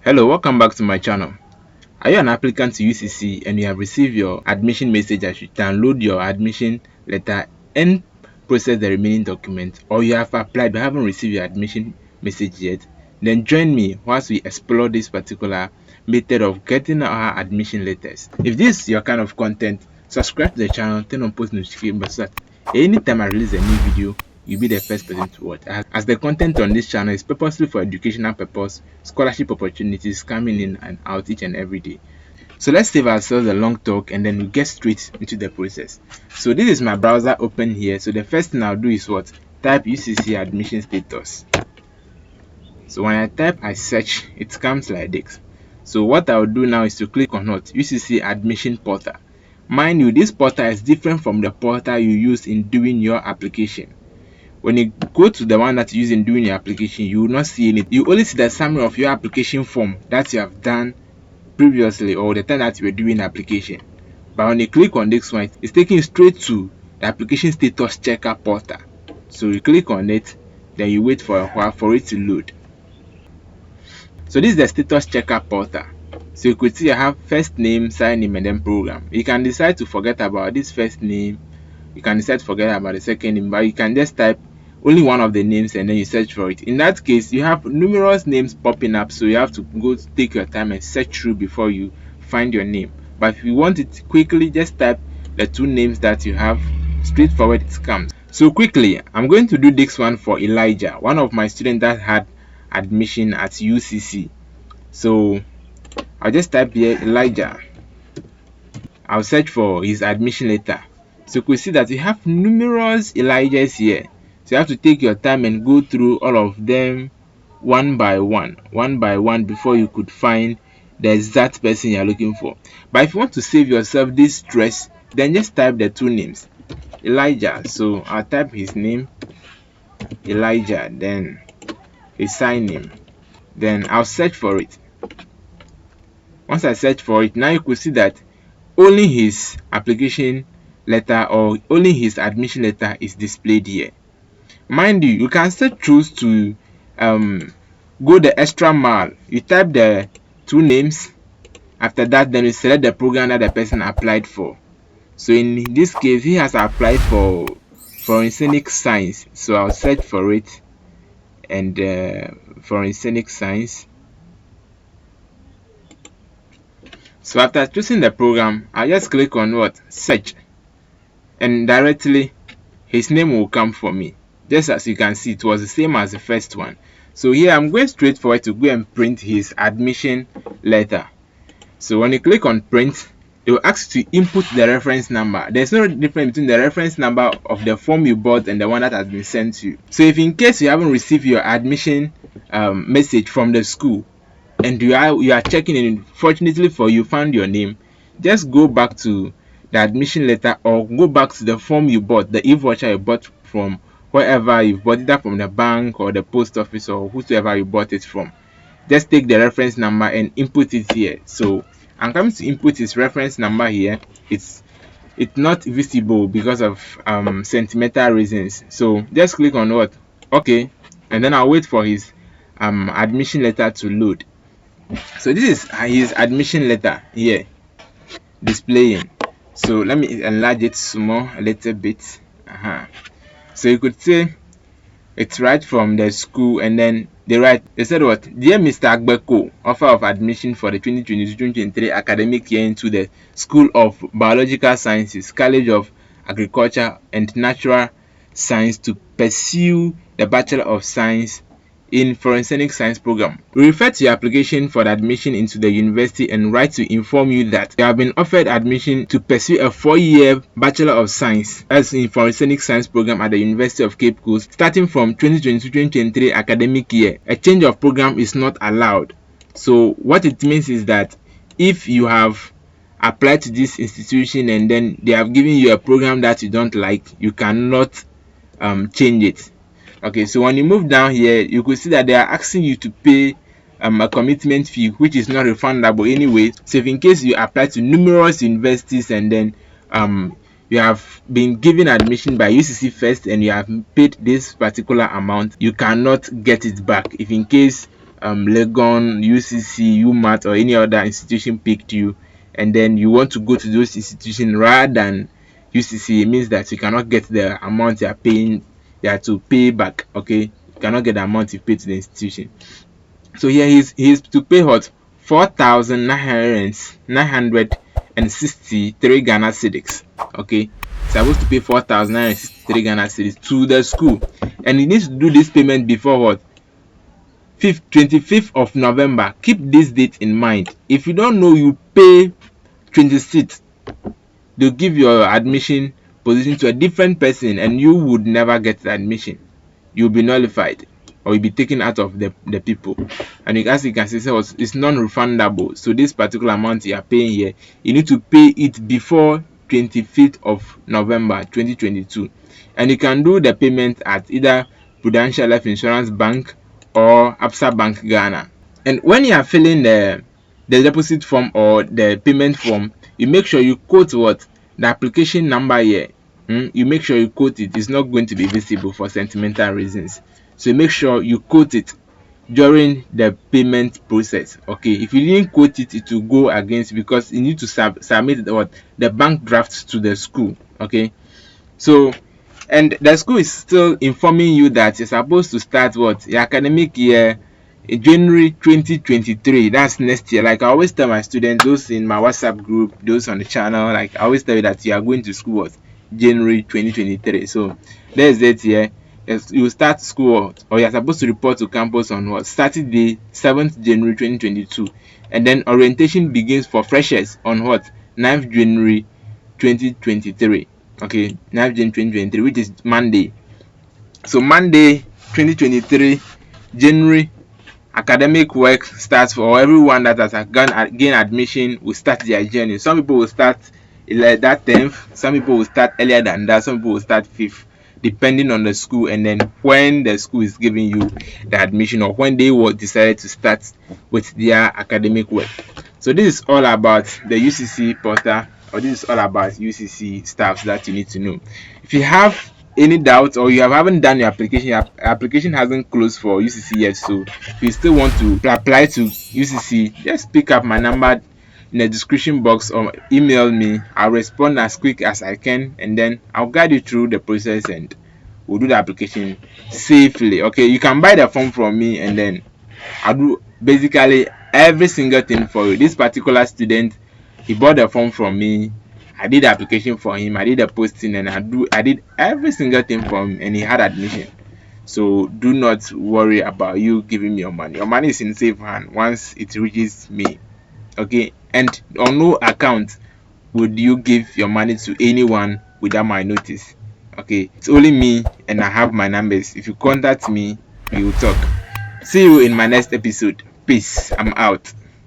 Hello, welcome back to my channel. Are you an applicant to UCC and you have received your admission message as you download your admission letter and process the remaining documents, or you have applied but haven't received your admission message yet? Then join me whilst we explore this particular method of getting our admission letters. If this is your kind of content, subscribe to the channel, turn on post notification bell so that anytime I release a new video, you'll be the first person to watch, as the content on this channel is purposely for educational purpose, scholarship opportunities coming in and out each and every day. So let's save ourselves a long talk and then we get straight into the process. So this is my browser open here. So the first thing I'll do is what? Type UCC admission status. So when I type, I search, it comes like this. So what I'll do now is to click on what? UCC admission portal. Mind you, this portal is different from the portal you use in doing your application. When you go to the one that you use in doing your application, you will not see anything. You only see the summary of your application form that you have done previously or the time that you were doing the application. But when you click on this one, it's taking you straight to the application status checker portal. So you click on it, then you wait for a while for it to load. So this is the status checker portal. So you could see I have first name, surname, and then program. You can decide to forget about this first name. You can decide to forget about the second name, but you can just type only one of the names and then you search for it. In that case, you have numerous names popping up, so you have to go take your time and search through before you find your name. But if you want it quickly, just type the two names that you have, straightforward it comes. So quickly, I'm going to do this one for Elijah, one of my students that had admission at UCC. So I'll just type here Elijah. I'll search for his admission letter. So you could see that you have numerous Elijahs here. So you have to take your time and go through all of them one by one before you could find the exact person you're looking for. But if you want to save yourself this stress, then just type the two names. Elijah. So I'll type his name, Elijah, then his sign name. Then I'll search for it. Once I search for it, now you could see that only his application letter or only his admission letter is displayed here. Mind you, you can still choose to go the extra mile. You type the two names. After that, then you select the program that the person applied for. So in this case, he has applied for forensic science. So I'll search for it and forensic science. So after choosing the program, I just click on what? Search, and directly his name will come for me. Just as you can see, it was the same as the first one. So here I'm going straight forward to go and print his admission letter. So when you click on print, it will ask you to input the reference number. There's no difference between the reference number of the form you bought and the one that has been sent to you. So if in case you haven't received your admission message from the school and you are checking and fortunately for you found your name, just go back to the admission letter or go back to the form you bought, the e-voucher you bought from wherever you bought, either from the bank or the post office or whoever you bought it from. Just take the reference number and input it here. So I'm coming to input his reference number here. It's not visible because of sentimental reasons. So just click on what? Okay, and then I'll wait for his admission letter to load. So this is his admission letter here displaying. So let me enlarge it small a little bit. So you could say it's right from the school, and then they said what? Dear Mr. Agbeko, offer of admission for the 2022-2023 academic year into the School of Biological Sciences, College of Agriculture and Natural Science to pursue the Bachelor of Science in Forensic Science program. We refer to your application for the admission into the university and write to inform you that you have been offered admission to pursue a 4-year Bachelor of Science as in Forensic Science program at the University of Cape Coast starting from 2022-2023 academic year. A change of program is not allowed. So what it means is that if you have applied to this institution and then they have given you a program that you don't like, you cannot change it. Okay, so when you move down here, you could see that they are asking you to pay a commitment fee, which is not refundable anyway. So if in case you apply to numerous universities and then you have been given admission by UCC first and you have paid this particular amount, you cannot get it back if in case Legon, UCC, UMAT, or any other institution picked you, and then you want to go to those institutions rather than UCC, it means that you cannot get the amount you are paying, you have to pay back. Okay, you cannot get the amount you pay to the institution. So here he's to pay what 4,963 Ghana cedis. Okay, he's supposed to pay 4,963 Ghana cedis to the school, and he needs to do this payment before what 25th of November. Keep this date in mind. If you don't know, you pay 26th. They'll give your admission position to a different person, and you would never get the admission. You'll be nullified, or you'll be taken out of the people. And as you can see, it's non-refundable. So this particular amount you are paying here, you need to pay it before 25th of November 2022. And you can do the payment at either Prudential Life Insurance Bank or Absa Bank Ghana. And when you are filling the deposit form or the payment form, you make sure you quote what the application number here. You make sure you quote it. It's not going to be visible for sentimental reasons, so make sure you quote it during the payment process. Okay, if you didn't quote it, it will go against, because you need to submit the bank draft to the school. Okay, so and the school is still informing you that you're supposed to start what your academic year in January 2023. That's next year. Like I always tell my students, those in my WhatsApp group, those on the channel, like I always tell you that you are going to school what January 2023. So there's it here. Yes, you start school, or you're supposed to report to campus on what Saturday 7th January 2022, and then orientation begins for freshers on what 9th January 2023. Okay, 9th January 2023, which is Monday. So Monday 2023 January, academic work starts for everyone that has gained admission. Will start their journey. Some people will start like that 10th, some people will start earlier than that, some people will start 5th, depending on the school, and then when the school is giving you the admission, or when they will decide to start with their academic work. So this is all about the UCC portal, or this is all about UCC stuff that you need to know. If you have any doubt, or you haven't done your application hasn't closed for UCC yet, so if you still want to apply to UCC, just pick up my number in the description box or email me. I'll respond as quick as I can, and then I'll guide you through the process, and we'll do the application safely. Okay, you can buy the form from me, and then I'll do basically every single thing for you. This particular student, he bought the form from me. I did the application for him, I did the posting, and I did every single thing for him, and he had admission. So do not worry about you giving me your money. Your money is in safe hand once it reaches me. Okay, and on no account would you give your money to anyone without my notice. Okay, it's only me, and I have my numbers. If you contact me, we will talk. See you in my next episode. Peace. I'm out.